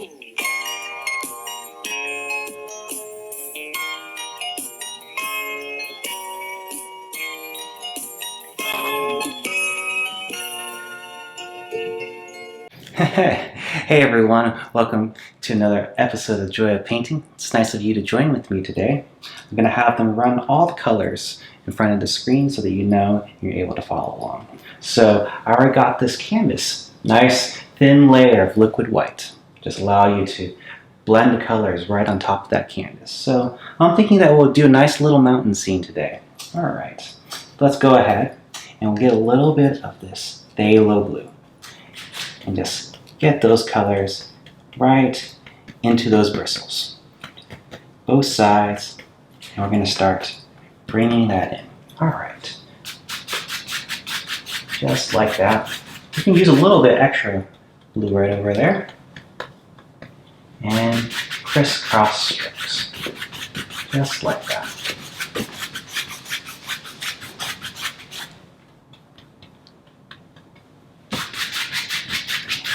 Hey everyone, welcome to another episode of Joy of Painting. It's nice of you to join with me today. I'm going to have them run all the colors in front of the screen so that you know you're able to follow along. So I already got this canvas, nice thin layer of liquid white. Just allow you to blend the colors right on top of that canvas. So I'm thinking that we'll do a nice little mountain scene today. Alright, let's go ahead and we'll get a little bit of this phthalo blue. And just get those colors right into those bristles. Both sides, and we're going to start bringing that in. Alright. Just like that. You can use a little bit extra blue right over there. And crisscross strokes. Just like that.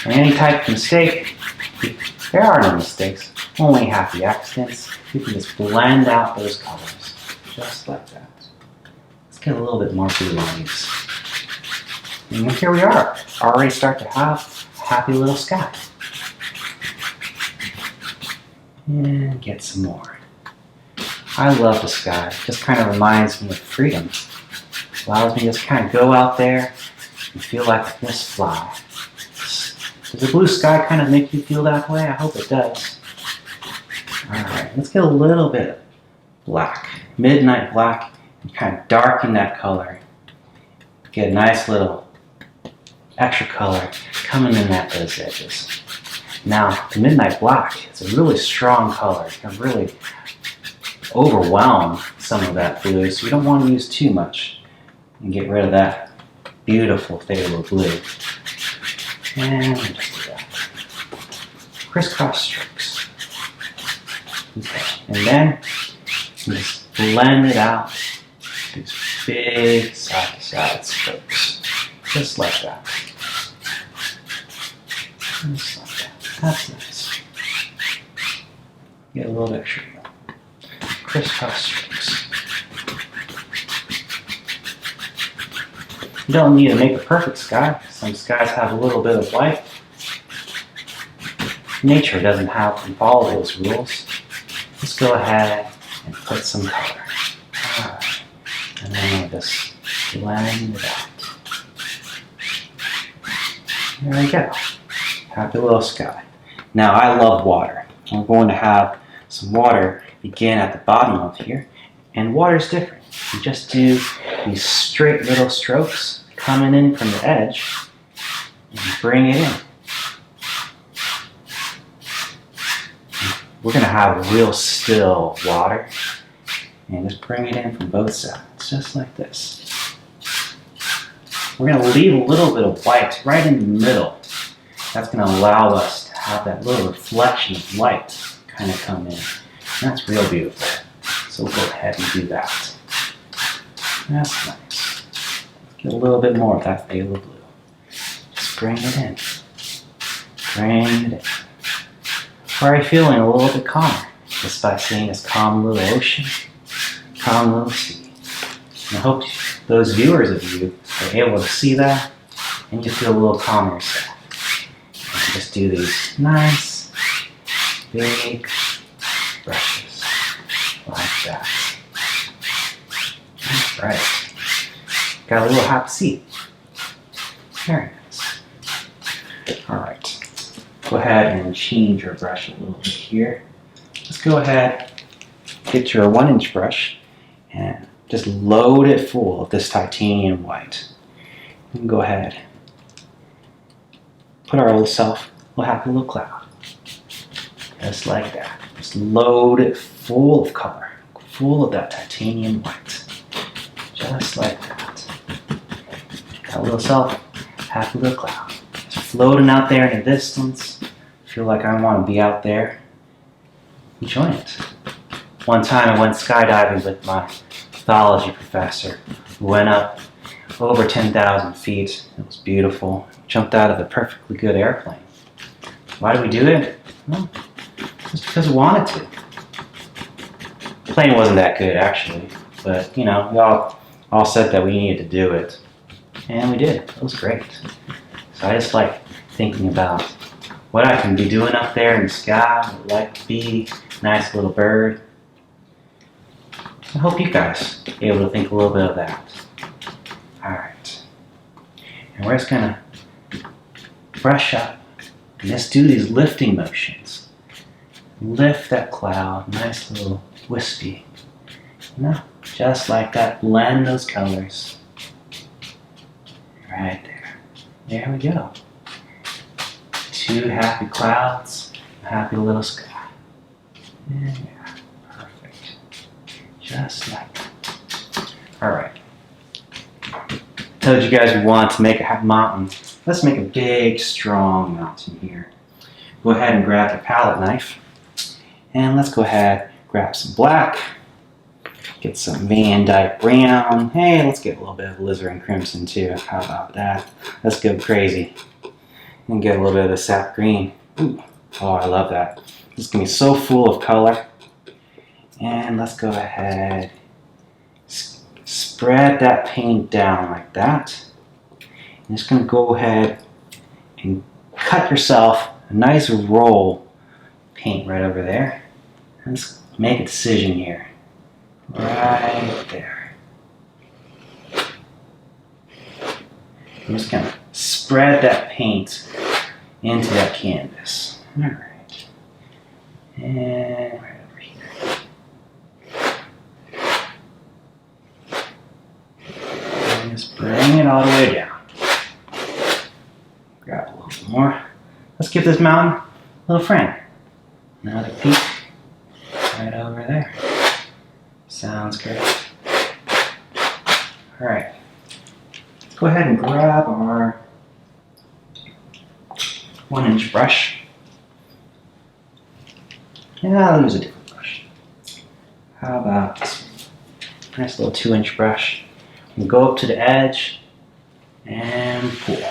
Any type of mistake, there are no mistakes, only happy accidents. You can just blend out those colors, just like that. Let's get a little bit more blue on these. And here we are, already start to have a happy little sky. And get some more. I love the sky, it just kind of reminds me of freedom. Allows me to just kind of go out there and feel like I can just fly. Does the blue sky kind of make you feel that way? I hope it does. Alright, let's get a little bit of black. Midnight black, and kind of darken that color. Get a nice little extra color coming in at those edges. Now, the midnight black is a really strong color. It can really overwhelm some of that blue, so you don't want to use too much. And get rid of that beautiful phthalo blue. And just do that. Crisscross strokes. Okay. And then just blend it out. These big side-to-side strokes. Just like that. Just like that. That's nice. Get a little extra. Crisscross strokes. You don't need to make a perfect sky. Some skies have a little bit of white. Nature doesn't have to follow those rules. Just go ahead and put some color. Alright. And then we'll just blend it out. There we go. Happy little sky. Now I love water. We're going to have some water begin at the bottom of here. And water is different. You just do these straight little strokes coming in from the edge and bring it in. We're going to have real still water and just bring it in from both sides, just like this. We're going to leave a little bit of white right in the middle. That's going to allow us to have that little reflection of light kind of come in. And that's real beautiful. So we'll go ahead and do that. That's nice. Get a little bit more of that phthalo blue. Just bring it in. Bring it in. Are you feeling a little bit calmer? Just by seeing this calm little ocean, calm little sea. And I hope those viewers of you are able to see that and you feel a little calmer yourself. And just do these nice, big brushes like that. Right. Got a little happy sea. Very nice. Alright. Go ahead and change your brush a little bit here. Let's go ahead, get your 1-inch brush and just load it full of this titanium white. You can go ahead, put our little self, we'll have a little cloud. Just like that. Just load it full of color, full of that titanium white. Just like that. Got a little self, happy little cloud. Just floating out there in the distance. Feel like I want to be out there. Enjoy it. One time I went skydiving with my pathology professor. We went up over 10,000 feet. It was beautiful. Jumped out of a perfectly good airplane. Why do we do it? Well, just because we wanted to. The plane wasn't that good, actually, but you know, we all said that we needed to do it, and we did. It was great. So I just like thinking about what I can be doing up there in the sky. I would like to be a nice little bird. I hope you guys are able to think a little bit of that. Alright. And we're just gonna brush up and just do these lifting motions. Lift that cloud, nice little wispy. You know, just like that, blend those colors. Right there. There we go. Two happy clouds, a happy little sky. Yeah, perfect. Just like that. Alright. Told you guys we want to make a mountain. Let's make a big, strong mountain here. Go ahead and grab the palette knife. And let's go ahead, grab some black. Get some Van Dyke brown. Hey, let's get a little bit of alizarin crimson too. How about that? Let's go crazy. And get a little bit of the sap green. Ooh. Oh, I love that. This is going to be so full of color. And let's go ahead, spread that paint down like that. I'm just going to go ahead and cut yourself a nice roll of paint right over there. Let's make a decision here. Right there. I'm just going to spread that paint into that canvas. Alright. And right over here. And just bring it all the way down. Grab a little bit more. Let's give this mountain a little friend. Another peak right over there. Sounds great. Alright. Let's go ahead and grab our 1-inch brush. Yeah, I'll use a different brush. How about this one? Nice little 2-inch brush. We'll go up to the edge and pull.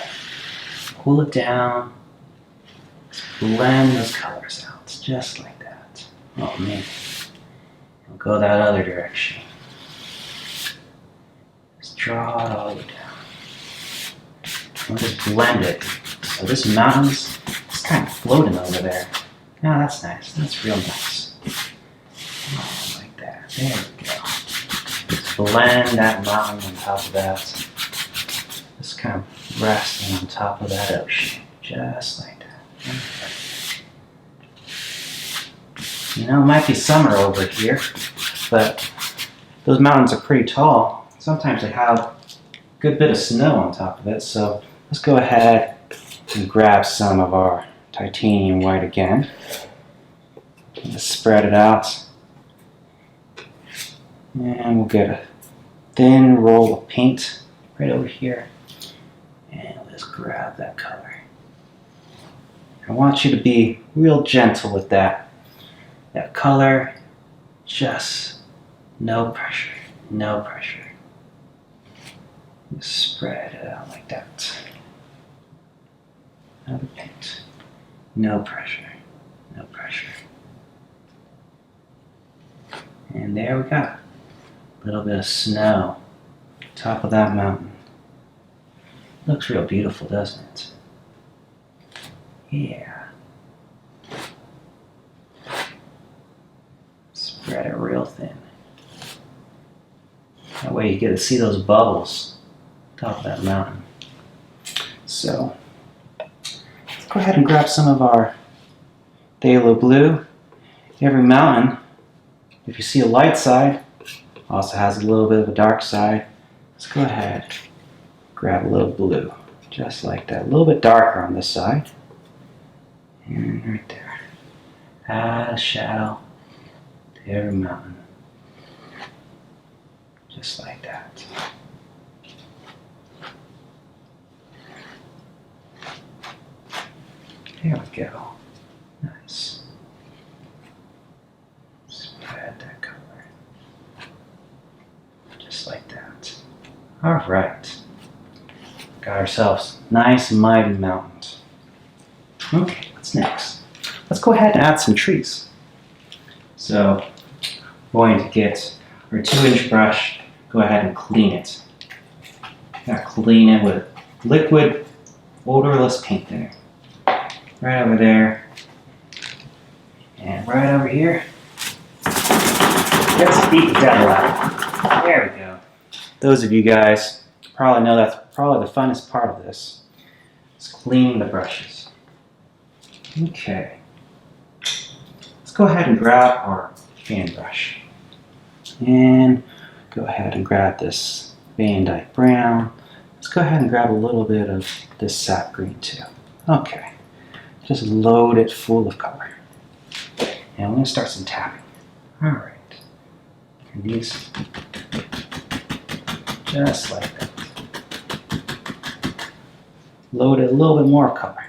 Pull it down. Blend those colors out, just like that. Oh man. We'll go that other direction. Just draw it all the way down. We'll just blend it. So this mountain's just kind of floating over there. Oh, that's nice. That's real nice. Oh, like that. There we go. Just blend that mountain on top of that. Just kind of resting on top of that ocean. Just like that. You know, it might be summer over here, but those mountains are pretty tall. Sometimes they have a good bit of snow on top of it, so let's go ahead and grab some of our titanium white again. Just spread it out. And we'll get a thin roll of paint right over here. And let's grab that color. I want you to be real gentle with that color. Just no pressure, no pressure. Just spread it out like that. Another paint. No pressure, no pressure. And there we go. A little bit of snow on top of that mountain. Looks real beautiful, doesn't it? Yeah. Spread it real thin. That way you get to see those bubbles on top of that mountain. So, let's go ahead and grab some of our phthalo blue. Every mountain, if you see a light side, also has a little bit of a dark side. Let's go ahead, grab a little blue, just like that. A little bit darker on this side. And right there. Add a shadow to every mountain. Just like that. There we go. Nice. Spread that color. Just like that. Alright. Got ourselves nice mighty mountains. Okay, what's next? let's go ahead and add some trees. So we're going to get our 2-inch brush, go ahead and clean it. Now clean it with liquid, odorless paint thinner. Right over there. And right over here. Let's beat the devil out. There we go. Those of you guys probably know that's probably the funnest part of this. Is cleaning the brushes. Okay. Let's go ahead and grab our fan brush. And go ahead and grab this Van Dyke Brown. Let's go ahead and grab a little bit of this sap green too. Okay. Just load it full of color. And we're going to start some tapping. Alright. And these, just like that. Load it a little bit more color.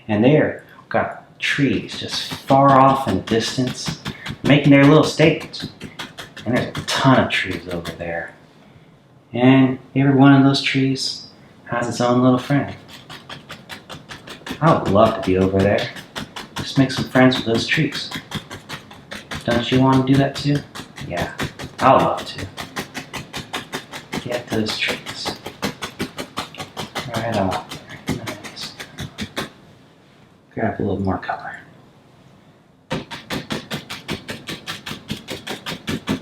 And there, we've got trees just far off in the distance, making their little statements. And there's a ton of trees over there. And every one of those trees has its own little friend. I would love to be over there. Just make some friends with those trees. Don't you want to do that too? Yeah, I would love to. Get those trees. Right off there. Nice. Grab a little more color.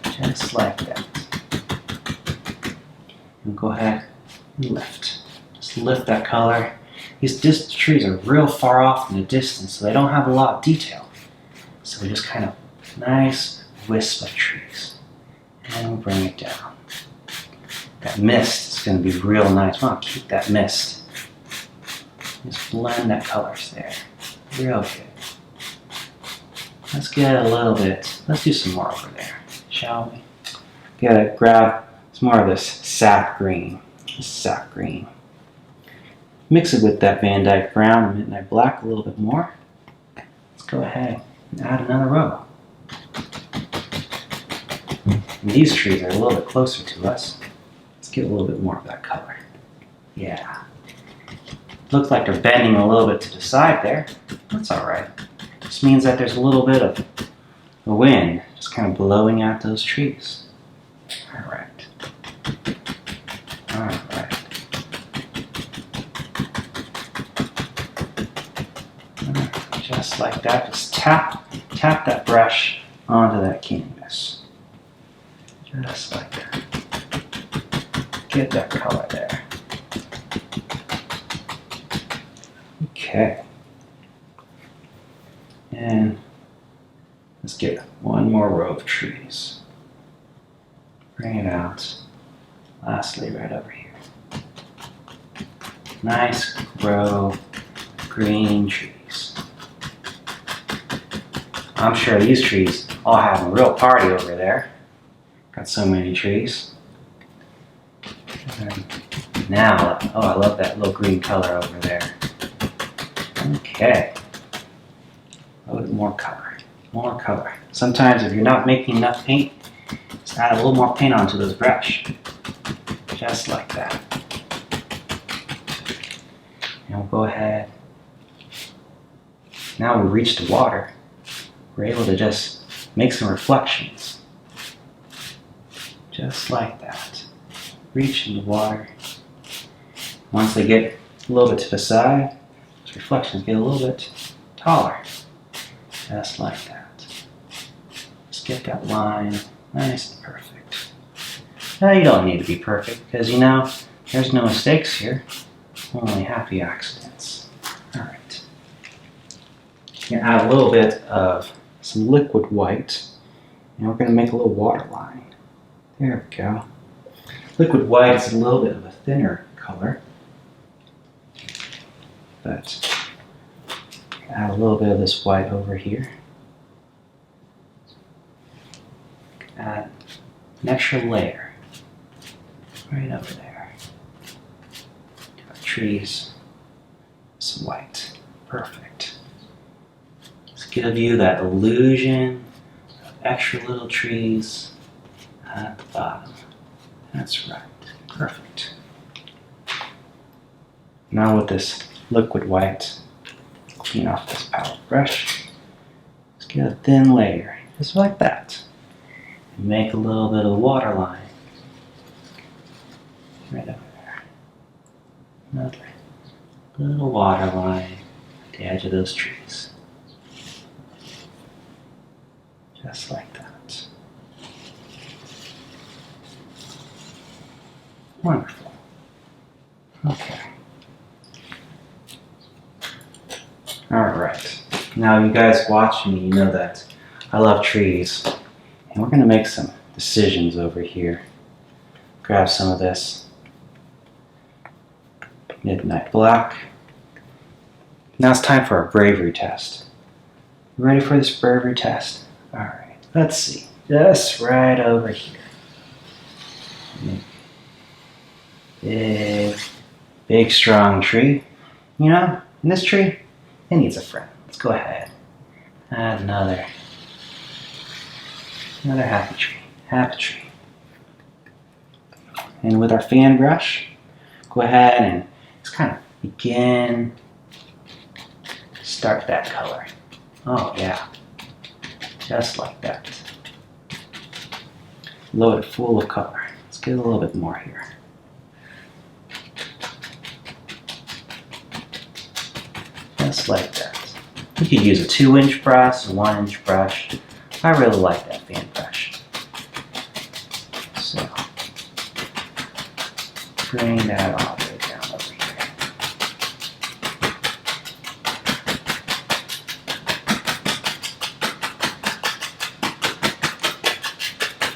Just like that. And go ahead and lift. Just lift that color. These trees are real far off in the distance, so they don't have a lot of detail. So we just kind of nice wisp of trees. And we'll bring it down. That mist is going to be real nice. We want to keep that mist. Just blend that colors there. Real good. Let's get a little bit. Let's do some more over there, shall we? Gotta grab some more of this sap green. Sap green. Mix it with that Van Dyke Brown and Midnight Black a little bit more. Let's go ahead and add another row. And these trees are a little bit closer to us. Let's get a little bit more of that color. Yeah. Looks like they're bending a little bit to the side there. That's alright. Just means that there's a little bit of the wind just kind of blowing out those trees. Alright. Alright. Just like that. Just tap that brush onto that canvas. Just like that. Get that color there. Okay. And let's get one more row of trees. Bring it out. Lastly, right over here. Nice row of green trees. I'm sure these trees all have a real party over there. Got so many trees. And now, oh, I love that little green color over there. Okay. A little bit more color. More color. Sometimes if you're not making enough paint, just add a little more paint onto those brush. Just like that. And we'll go ahead. Now we reach the water. We're able to just make some reflections. Just like that. Reach in the water. Once they get a little bit to the side, those reflections get a little bit taller. Just like that. Just get that line nice and perfect. Now you don't need to be perfect because you know there's no mistakes here. Only happy accidents. Alright. You're going to add a little bit of some liquid white. And we're going to make a little water line. There we go. Liquid white is a little bit of a thinner color. But add a little bit of this white over here. Add an extra layer right over there. Trees, some white. Perfect. Let's give you that illusion of extra little trees at the bottom. That's right. Perfect. Now with this liquid white, clean off this palette brush. Get a thin layer, just like that. And make a little bit of a water line. Right over there. Another little water line at the edge of those trees. Just like that. Wonderful. Okay. Alright. Now you guys watching me, you know that I love trees. And we're going to make some decisions over here. Grab some of this Midnight Black. Now it's time for our bravery test. You ready for this bravery test? Alright, let's see. Just right over here. Big strong tree. You know, in this tree, it needs a friend. Let's go ahead. Add another happy tree. Happy tree. And with our fan brush, go ahead and just kind of begin. Start that color. Oh yeah. Just like that. Load it full of color. Let's get a little bit more here. Just like that. You could use a 2-inch brush, a 1-inch brush. I really like that fan brush. So, bring that all the way down over here.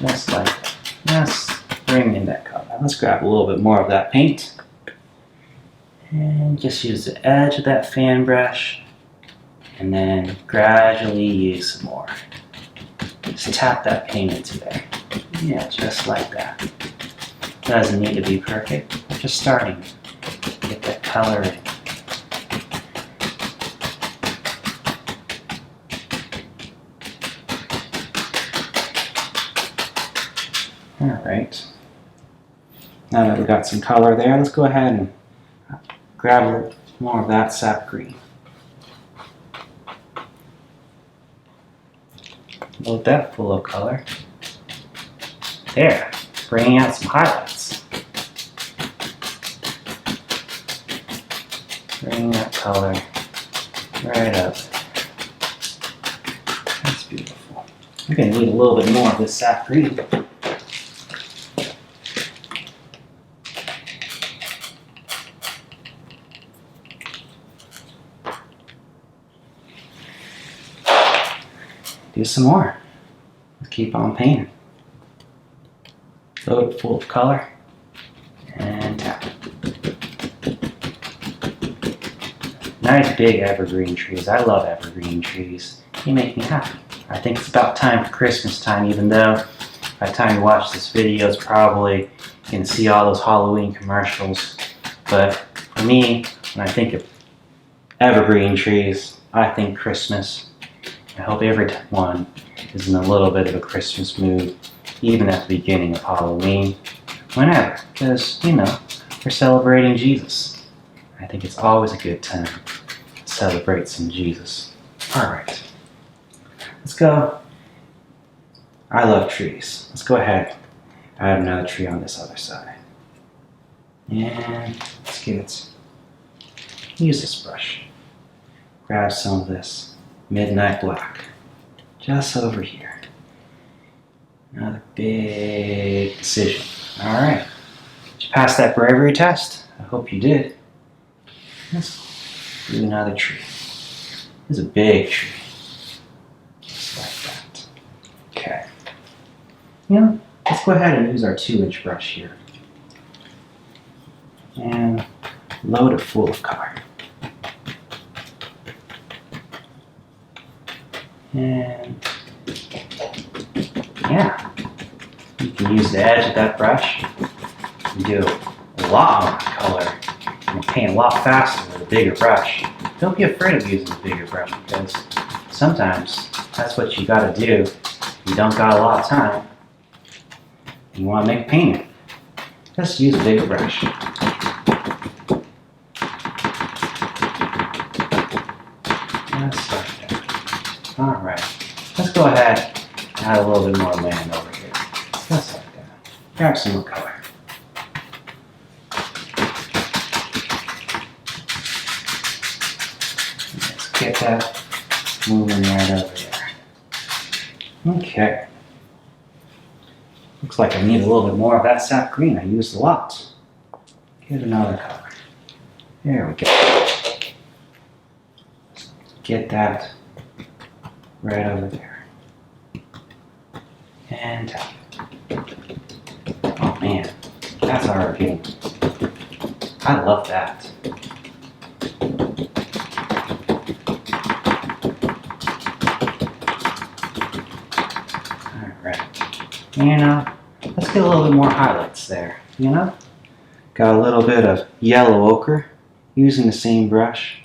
Just like that. Yes, bring in that color. Let's grab a little bit more of that paint. And just use the edge of that fan brush. And then gradually use some more. Just tap that paint into there. Yeah, just like that. Doesn't need to be perfect. We're just starting to get that color in. Alright. Now that we've got some color there, let's go ahead and grab a little more of that sap green. Load that full of color. There, bringing out some highlights. Bringing that color right up. That's beautiful. We're going to need a little bit more of this sap green. Do some more. Let's keep on painting. Load it full of color and tap. Nice big evergreen trees. I love evergreen trees. They make me happy. I think it's about time for Christmas time, even though by the time you watch this video, it's probably going to see all those Halloween commercials. But for me, when I think of evergreen trees, I think Christmas. I hope everyone is in a little bit of a Christmas mood, even at the beginning of Halloween, whenever, because, you know, we're celebrating Jesus. I think it's always a good time to celebrate some Jesus. Alright, let's go. I love trees. Let's go ahead. I have another tree on this other side. And let's get it. Use this brush. Grab some of this Midnight Black, just over here. Another big decision. Alright, did you pass that bravery test? I hope you did. Let's do another tree. This is a big tree. Just like that. Okay. Yeah, let's go ahead and use our 2-inch brush here. And load it full of color. And yeah, you can use the edge of that brush and do a lot more color and paint a lot faster with a bigger brush. Don't be afraid of using a bigger brush, because sometimes that's what you gotta do. You don't got a lot of time. You wanna make painting. Just use a bigger brush. Just like that. Alright. go ahead and add a little bit more land over here. Just like that. Grab some more color. Let's get that moving right over there. Okay. Looks like I need a little bit more of that sap green. I used a lot. Get another color. There we go. Get that right over there. And tap. Oh man, that's already getting. I love that. Alright. You know, let's get a little bit more highlights there, you know? Got a little bit of yellow ochre using the same brush.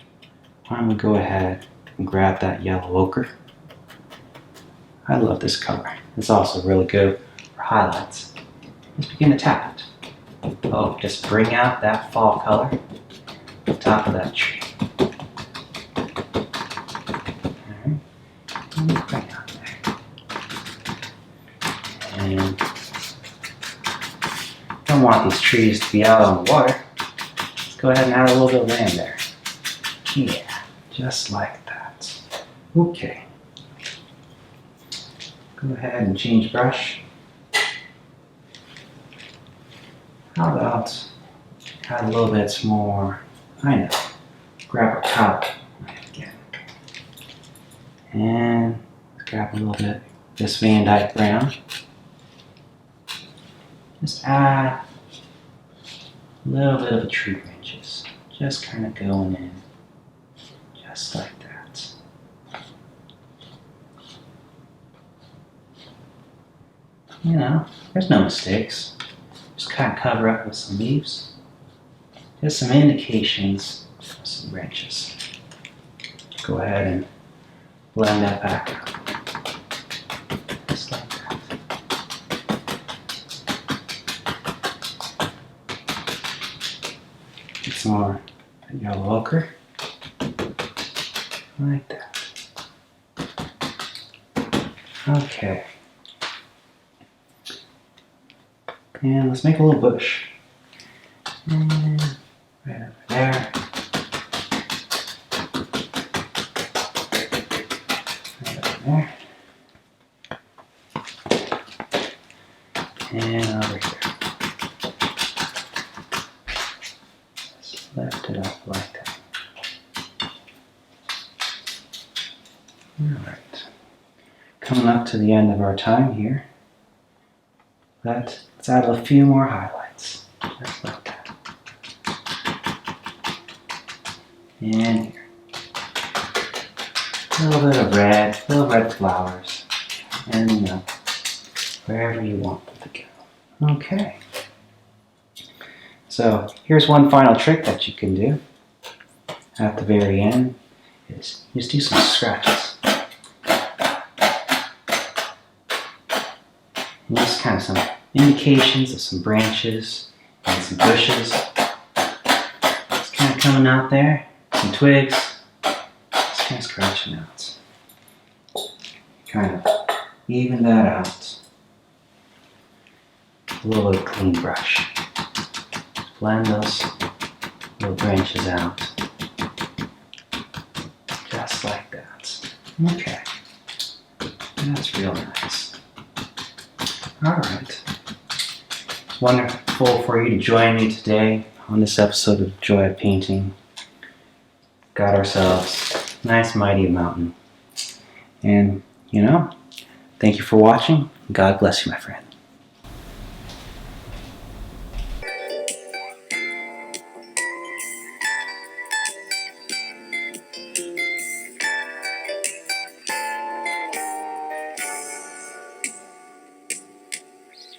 I'm going to go ahead and grab that yellow ochre. I love this color. It's also really good for highlights. Let's begin to tap it. Oh, just bring out that fall color on top of that tree. Alright, let me bring out there. And don't want these trees to be out on the water. Let's go ahead and add a little bit of land there. Yeah, just like that. Okay. Go ahead and change brush. How about add a little bit more, I know, grab our color again. And let's grab a little bit of this Van Dyke brown. Just add a little bit of the tree branches. Just kind of going in. Just like that. You know, there's no mistakes. Just kind of cover up with some leaves. Just some indications of some branches. Go ahead and blend that back out. Just like that. Get some more yellow ochre. Like that. Okay. And let's make a little bush. And right over there. Right over there. And over here. Just lift it up like that. Alright. Coming up to the end of our time here. Let's add a few more highlights. Just like that. And here. A little bit of red, little red flowers. And you know, wherever you want them to go. Okay. So here's one final trick that you can do at the very end is just do some scratches. And just kind of some indications of some branches and some bushes. Just kind of coming out there, some twigs, just kind of scratching out. Kind of even that out. A little bit of clean brush. Blend those little branches out. Just like that. Okay. That's real nice. Alright. It's wonderful for you to join me today on this episode of Joy of Painting. Got ourselves a nice mighty mountain. And, you know, thank you for watching. God bless you, my friend.